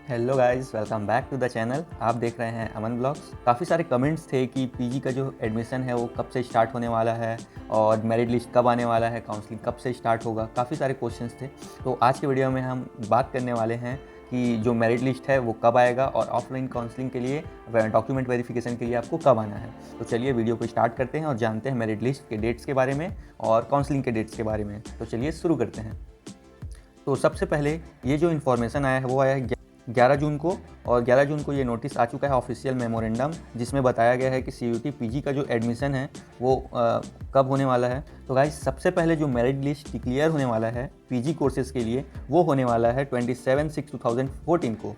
Hello guys, welcome back to the channel. आप देख रहे हैं अमन ब्लॉग्स। काफ़ी सारे कमेंट्स थे कि पीजी का जो एडमिशन है वो कब से स्टार्ट होने वाला है और मेरिट लिस्ट कब आने वाला है, काउंसलिंग कब से स्टार्ट होगा। काफ़ी सारे क्वेश्चंस थे। तो आज के वीडियो में हम बात करने वाले हैं कि जो मेरिट लिस्ट है वो कब आएगा और ऑफलाइन काउंसलिंग के लिए डॉक्यूमेंट वेरिफिकेशन के लिए आपको कब आना है। तो चलिए वीडियो को स्टार्ट करते हैं और जानते हैं मेरिट लिस्ट के डेट्स के बारे में और काउंसलिंग के डेट्स के बारे में। तो चलिए शुरू करते हैं। तो सबसे पहले ये जो इन्फॉर्मेशन आया है वो आया है 11 जून को, और 11 जून को ये नोटिस आ चुका है ऑफिशियल मेमोरेंडम, जिसमें बताया गया है कि सीयूटी पीजी का जो एडमिशन है वो कब होने वाला है। तो गाइस, सबसे पहले जो मेरिट लिस्ट डिक्लेयर होने वाला है पीजी कोर्सेज़ के लिए वो होने वाला है 27/6/2014 को।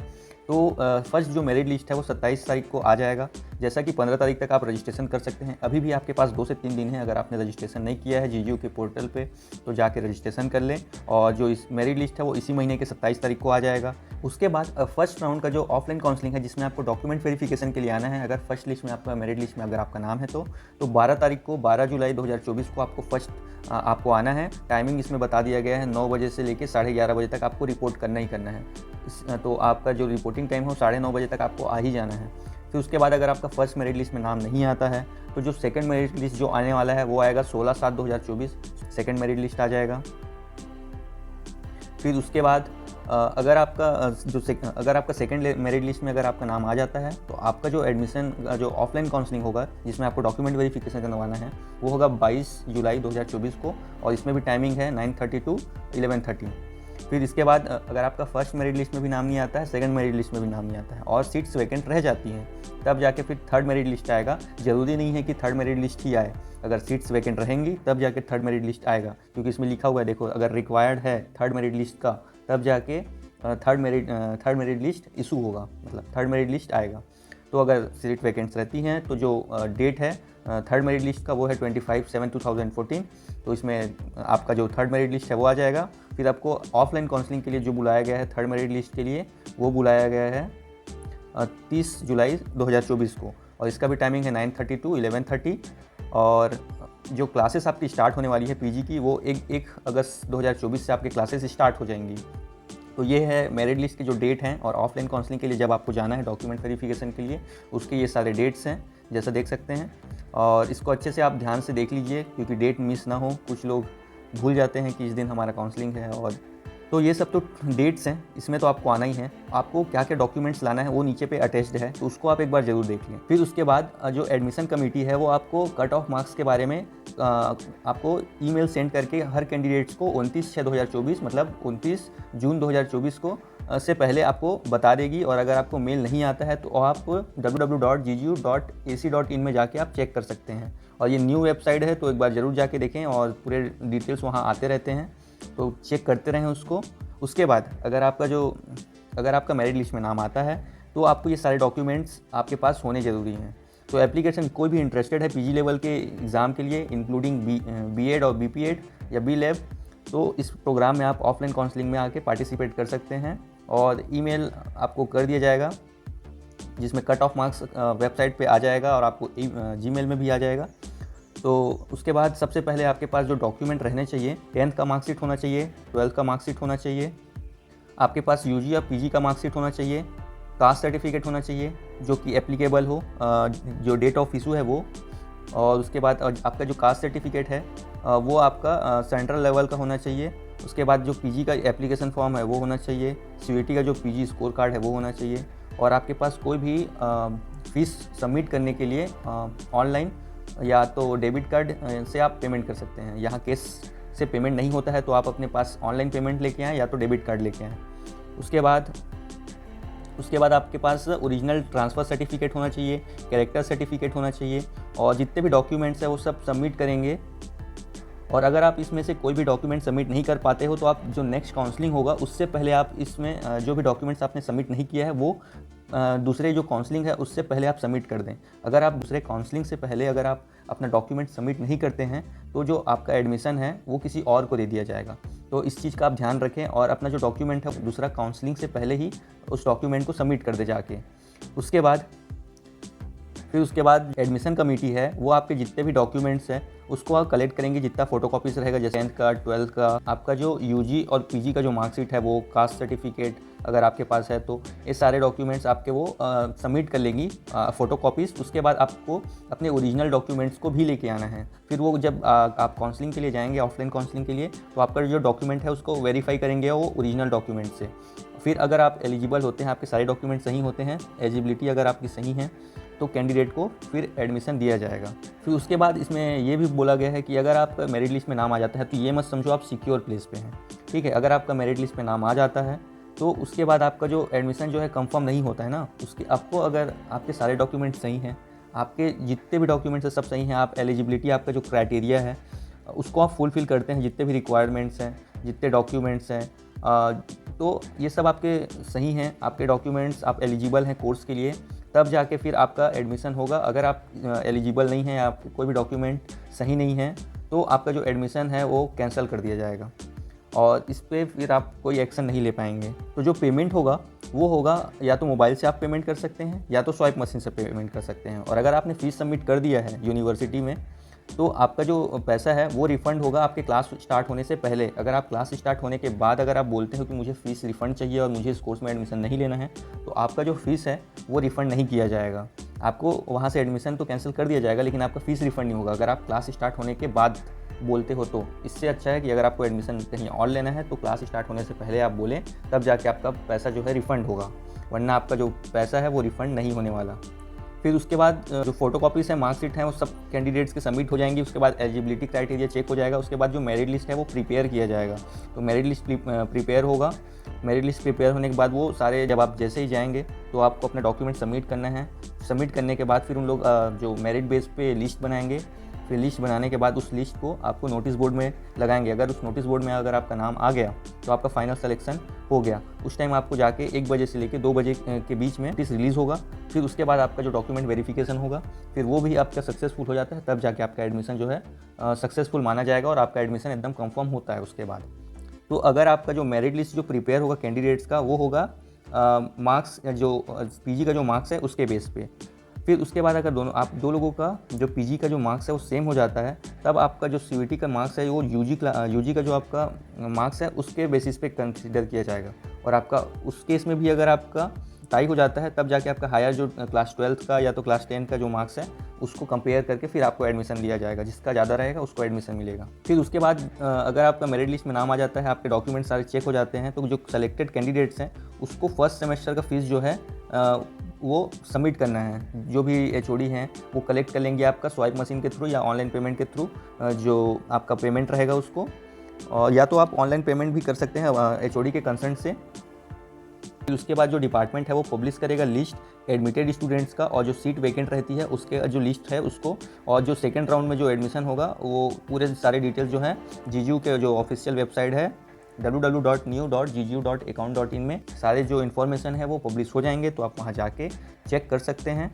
तो फर्स्ट जो मेरिट लिस्ट है वो 27 तारीख को आ जाएगा। जैसा कि 15 तारीख तक आप रजिस्ट्रेशन कर सकते हैं। अभी भी आपके पास 2 से 3 दिन है। अगर आपने रजिस्ट्रेशन नहीं किया है जीजीयू के पोर्टल पे तो जाके रजिस्ट्रेशन कर लें। और जो इस मेरिट लिस्ट है वो इसी महीने के 27 तारीख को आ जाएगा। उसके बाद फर्स्ट राउंड का जो ऑफलाइन काउंसलिंग है, जिसमें आपको डॉक्यूमेंट वेरिफिकेशन के लिए आना है, अगर फर्स्ट लिस्ट में आपका मेरिट लिस्ट में अगर आपका नाम है तो 12 तारीख को 12 जुलाई 2024 को आपको फर्स्ट आपको आना है। टाइमिंग इसमें बता दिया गया है 9 बजे से लेकर 11:30 बजे तक आपको रिपोर्ट करना ही करना है। तो आपका जो रिपोर्टिंग टाइम हो 9:30 बजे तक आपको आ ही जाना है। फिर उसके बाद अगर आपका फर्स्ट मेरिट लिस्ट में नाम नहीं आता है तो जो सेकंड मेरिट लिस्ट जो आने वाला है वो आएगा 16/7/2024, सेकंड मेरिट लिस्ट आ जाएगा। फिर उसके बाद अगर आपका सेकंड मेरिट लिस्ट में अगर आपका नाम आ जाता है तो आपका जो एडमिशन जो ऑफलाइन काउंसलिंग होगा, जिसमें आपको डॉक्यूमेंट वेरिफिकेशन करवाना है, वो होगा 22 जुलाई 2024 को, और इसमें भी टाइमिंग है 9:30 to 11:30। फिर इसके बाद अगर आपका फर्स्ट मेरिट लिस्ट में भी नाम नहीं आता है, सेकंड मेरिट लिस्ट में भी नाम नहीं आता है और सीट्स वैकेंट रह जाती हैं, तब जाके फिर थर्ड मेरिट लिस्ट आएगा। ज़रूरी नहीं है कि थर्ड मेरिट लिस्ट ही आए, अगर सीट्स वैकेंट रहेंगी तब जाके थर्ड मेरिट लिस्ट आएगा। क्योंकि इसमें लिखा हुआ है, देखो, अगर रिक्वायर्ड है थर्ड मेरिट लिस्ट का तब जाके थर्ड मेरिट लिस्ट इशू होगा, मतलब थर्ड मेरिट लिस्ट आएगा। तो अगर सीट वैकेंट्स रहती हैं तो जो डेट है थर्ड मेरिट लिस्ट का वो है 25/7/2014। तो इसमें आपका जो थर्ड मेरिट लिस्ट है वो आ जाएगा। फिर आपको ऑफलाइन काउंसलिंग के लिए जो बुलाया गया है थर्ड मेरिट लिस्ट के लिए, वो बुलाया गया है 30 जुलाई 2024 को, और इसका भी टाइमिंग है 9:30 to 11:30। और जो क्लासेस आपकी स्टार्ट होने वाली है पीजी की, वो 1 अगस्त 2024 से आपके क्लासेस स्टार्ट हो जाएंगी। तो ये है मेरिट लिस्ट के जो डेट हैं, और ऑफलाइन काउंसलिंग के लिए जब आपको जाना है डॉक्यूमेंट वेरिफिकेशन के लिए, उसके ये सारे डेट्स हैं जैसा देख सकते हैं। और इसको अच्छे से आप ध्यान से देख लीजिए क्योंकि डेट मिस ना हो। कुछ लोग भूल जाते हैं कि इस दिन हमारा काउंसलिंग है। और तो ये सब तो डेट्स हैं, इसमें तो आपको आना ही है। आपको क्या क्या डॉक्यूमेंट्स लाना है वो नीचे पे अटैच्ड है, तो उसको आप एक बार ज़रूर देख लें। फिर उसके बाद जो एडमिशन कमेटी है वो आपको कट ऑफ मार्क्स के बारे में आपको ईमेल सेंड करके हर कैंडिडेट्स को 29/6/2024 मतलब 29 जून 2024 को से पहले आपको बता देगी। और अगर आपको मेल नहीं आता है तो आप www.ggu.ac.in में जाके आप चेक कर सकते हैं। और ये न्यू वेबसाइट है तो एक बार ज़रूर जाके देखें, और पूरे डिटेल्स वहाँ आते रहते हैं, तो चेक करते रहें उसको। उसके बाद अगर आपका मेरिट लिस्ट में नाम आता है तो आपको ये सारे डॉक्यूमेंट्स आपके पास होने ज़रूरी हैं। तो एप्लीकेशन कोई भी इंटरेस्टेड है पीजी लेवल के एग्ज़ाम के लिए, इंक्लूडिंग बीएड और बीपीएड या बी लेब, तो इस प्रोग्राम में आप ऑफलाइन काउंसलिंग में आके पार्टिसिपेट कर सकते हैं। और ईमेल आपको कर दिया जाएगा जिसमें कट ऑफ मार्क्स वेबसाइट पे आ जाएगा, और आपको जीमेल में भी आ जाएगा। तो उसके बाद सबसे पहले आपके पास जो डॉक्यूमेंट रहने चाहिए, 10th का मार्कशीट होना चाहिए, 12th का मार्कशीट होना चाहिए, आपके पास यूजी या पीजी का मार्कशीट होना चाहिए, कास्ट सर्टिफिकेट होना चाहिए जो कि एप्लीकेबल हो, जो डेट ऑफ इशू है वो। और उसके बाद आपका जो कास्ट सर्टिफिकेट है वो आपका सेंट्रल लेवल का होना चाहिए। उसके बाद जो पीजी का एप्लीकेशन फॉर्म है वो होना चाहिए, सीयूईटी का जो पीजी स्कोर कार्ड है वो होना चाहिए, और आपके पास कोई भी फीस सबमिट करने के लिए ऑनलाइन या तो डेबिट कार्ड से आप पेमेंट कर सकते हैं। यहाँ कैश से पेमेंट नहीं होता है तो आप अपने पास ऑनलाइन पेमेंट लेके आएँ या तो डेबिट कार्ड लेके आएँ। उसके बाद आपके पास ओरिजिनल ट्रांसफ़र सर्टिफिकेट होना चाहिए, कैरेक्टर सर्टिफिकेट होना चाहिए, और जितने भी डॉक्यूमेंट्स हैं वो सब सबमिट करेंगे। और अगर आप इसमें से कोई भी डॉक्यूमेंट सबमिट नहीं कर पाते हो तो आप जो नेक्स्ट काउंसलिंग होगा उससे पहले आप इसमें जो भी डॉक्यूमेंट्स आपने सबमिट नहीं किया है वो दूसरे जो काउंसलिंग है उससे पहले आप सबमिट कर दें। अगर आप दूसरे काउंसलिंग से पहले अगर आप अपना डॉक्यूमेंट सबमिट नहीं करते हैं तो जो आपका एडमिशन है वो किसी और को दे दिया जाएगा। तो इस चीज़ का आप ध्यान रखें और अपना जो डॉक्यूमेंट है दूसरा काउंसलिंग से पहले ही उस डॉक्यूमेंट को सबमिट कर दे जाके। उसके बाद फिर उसके बाद एडमिशन कमेटी है वो आपके जितने भी डॉक्यूमेंट्स हैं उसको आप कलेक्ट करेंगे, जितना फोटोकॉपीज रहेगा, जैसे 10th का, 12th का, आपका जो यूजी और पीजी का जो मार्कशीट है, वो कास्ट सर्टिफिकेट अगर आपके पास है तो ये सारे डॉक्यूमेंट्स आपके वो सबमिट कर लेंगी फ़ोटोकॉपीज़। उसके बाद आपको अपने ओरिजिनल डॉक्यूमेंट्स को भी लेके आना है। फिर वो जब आप काउंसलिंग के लिए जाएंगे, ऑफलाइन काउंसलिंग के लिए, तो आपका जो डॉक्यूमेंट है उसको वेरीफाई करेंगे वो ओरिजिनल डॉक्यूमेंट से। फिर अगर आप एलिजिबल होते हैं, आपके सारे डॉक्यूमेंट सही होते हैं, एलिजिबिलिटी अगर आपकी सही है, तो कैंडिडेट को फिर एडमिशन दिया जाएगा। फिर उसके बाद इसमें ये भी बोला गया है कि अगर आपका मेरिट लिस्ट में नाम आ जाता है तो ये मत समझो आप सिक्योर प्लेस पे हैं, ठीक है। अगर आपका मेरिट लिस्ट में नाम आ जाता है तो उसके बाद आपका जो एडमिशन जो है कंफर्म नहीं होता है ना, उसके आपको अगर आपके सारे डॉक्यूमेंट सही हैं, आपके जितने भी डॉक्यूमेंट्स हैं सब सही हैं, आप एलिजिबिलिटी, आपका जो क्राइटेरिया है उसको आप फुलफ़िल करते हैं, जितने भी रिक्वायरमेंट्स हैं, जितने डॉक्यूमेंट्स हैं, तो ये सब आपके सही हैं, आपके डॉक्यूमेंट्स, आप एलिजिबल हैं कोर्स के लिए, तब जाके फिर आपका एडमिशन होगा। अगर आप एलिजिबल नहीं हैं, आप कोई भी डॉक्यूमेंट सही नहीं है, तो आपका जो एडमिशन है वो कैंसिल कर दिया जाएगा और इस पर फिर आप कोई एक्शन नहीं ले पाएंगे। तो जो पेमेंट होगा वो होगा या तो मोबाइल से आप पेमेंट कर सकते हैं या तो स्वाइप मशीन से पेमेंट कर सकते हैं। और अगर आपने फ़ीस सबमिट कर दिया है यूनिवर्सिटी में तो आपका जो पैसा है वो रिफ़ंड होगा आपके क्लास स्टार्ट होने से पहले। अगर आप क्लास स्टार्ट होने के बाद अगर आप बोलते हो कि मुझे फ़ीस रिफ़ंड चाहिए और मुझे इस कोर्स में एडमिशन नहीं लेना है, तो आपका जो फ़ीस है वो रिफ़ंड नहीं किया जाएगा। आपको वहाँ से एडमिशन तो कैंसिल कर दिया जाएगा, लेकिन आपका फ़ीस रिफ़ंड नहीं होगा अगर आप क्लास स्टार्ट होने के बाद बोलते हो। तो इससे अच्छा है कि अगर आपको एडमिशन कहीं और लेना है तो क्लास स्टार्ट होने से पहले आप बोलें, तब जाके आपका पैसा जो है रिफ़ंड होगा, वरना आपका जो पैसा है वो रिफ़ंड नहीं होने वाला। फिर उसके बाद जो फ़ोटोकॉपीज़ हैं, मार्कशीट हैं, वो सब कैंडिडेट्स के सबमिट हो जाएंगी। उसके बाद एलिजिबिलिटी क्राइटेरिया चेक हो जाएगा। उसके बाद जो मेरिट लिस्ट है वो प्रिपेयर किया जाएगा। तो मेरिट लिस्ट प्रिपेयर होगा। मेरिट लिस्ट प्रिपेयर होने के बाद वो सारे, जब आप जैसे ही जाएंगे तो आपको अपना डॉक्यूमेंट सबमिट करना है। सबमिट करने के बाद फिर उन लोग जो मेरिट बेस पे लिस्ट बनाएंगे। फिर लिस्ट बनाने के बाद उस लिस्ट को आपको नोटिस बोर्ड में लगाएंगे। अगर उस नोटिस बोर्ड में अगर आपका नाम आ गया तो आपका फाइनल सिलेक्शन हो गया। उस टाइम आपको जाके 1 बजे से लेकर 2 बजे के बीच में नोटिस रिलीज़ होगा। फिर उसके बाद आपका जो डॉक्यूमेंट वेरिफिकेशन होगा, फिर वो भी आपका सक्सेसफुल हो जाता है, तब जाके आपका एडमिशन जो है सक्सेसफुल माना जाएगा और आपका एडमिशन एकदम कंफर्म होता है उसके बाद। तो अगर आपका जो मेरिट लिस्ट जो प्रिपेयर होगा कैंडिडेट्स का, वो होगा मार्क्स, जो पीजी का जो मार्क्स है उसके बेस पे। फिर उसके बाद अगर दो लोगों का जो पीजी का जो मार्क्स है वो सेम हो जाता है, तब आपका जो सीयूईटी का मार्क्स है वो यूजी का जो आपका मार्क्स है उसके बेसिस पे कंसीडर किया जाएगा। और आपका उस केस में भी अगर आपका टाई हो जाता है, तब जाके आपका हायर जो क्लास 12th का या तो क्लास 10 का जो मार्क्स है उसको कंपेयर करके फिर आपको एडमिशन लिया जाएगा। जिसका ज़्यादा रहेगा उसको एडमिशन मिलेगा। फिर उसके बाद अगर आपका मेरिट लिस्ट में नाम आ जाता है, आपके डॉक्यूमेंट सारे चेक हो जाते हैं, तो जो सेलेक्टेड कैंडिडेट्स हैं उसको फर्स्ट सेमेस्टर का फीस जो है वो सबमिट करना है। जो भी एचओडी हैं वो कलेक्ट कर लेंगे आपका स्वाइप मशीन के थ्रू या ऑनलाइन पेमेंट के थ्रू, जो आपका पेमेंट रहेगा उसको। और या तो आप ऑनलाइन पेमेंट भी कर सकते हैं एचओडी के कंसेंट से। फिर उसके बाद जो डिपार्टमेंट है वो पब्लिश करेगा लिस्ट एडमिटेड स्टूडेंट्स का, और जो सीट वैकेंट रहती है उसके जो लिस्ट है उसको। और जो सेकंड राउंड में जो एडमिशन होगा वो पूरे सारे डिटेल्स जो है जीजू के जो ऑफिशियल वेबसाइट है www.new.ggu.account.in में सारे जो इन्फॉर्मेशन है वो पब्लिश हो जाएंगे, तो आप वहाँ जाके चेक कर सकते हैं।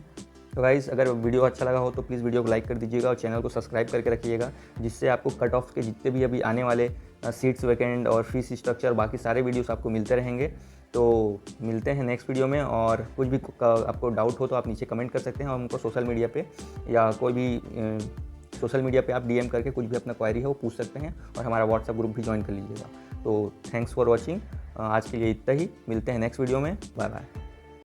तो गाइज़, अगर वीडियो अच्छा लगा हो तो प्लीज़ वीडियो को लाइक कर दीजिएगा और चैनल को सब्सक्राइब करके रखिएगा, जिससे आपको कट ऑफ के जितने भी अभी आने वाले सीट्स वैकेंट और फीस स्ट्रक्चर बाकी सारे वीडियोस आपको मिलते रहेंगे। तो मिलते हैं नेक्स्ट वीडियो में। और कुछ भी आपको डाउट हो तो आप नीचे कमेंट कर सकते हैं और हमको सोशल मीडिया पे या कोई भी सोशल मीडिया पे आप डीएम करके कुछ भी अपना क्वेरी है वो पूछ सकते हैं, और हमारा व्हाट्सएप ग्रुप भी ज्वाइन कर लीजिएगा। तो थैंक्स फॉर वॉचिंग। आज के लिए इतना ही। मिलते हैं नेक्स्ट वीडियो में। Bye bye.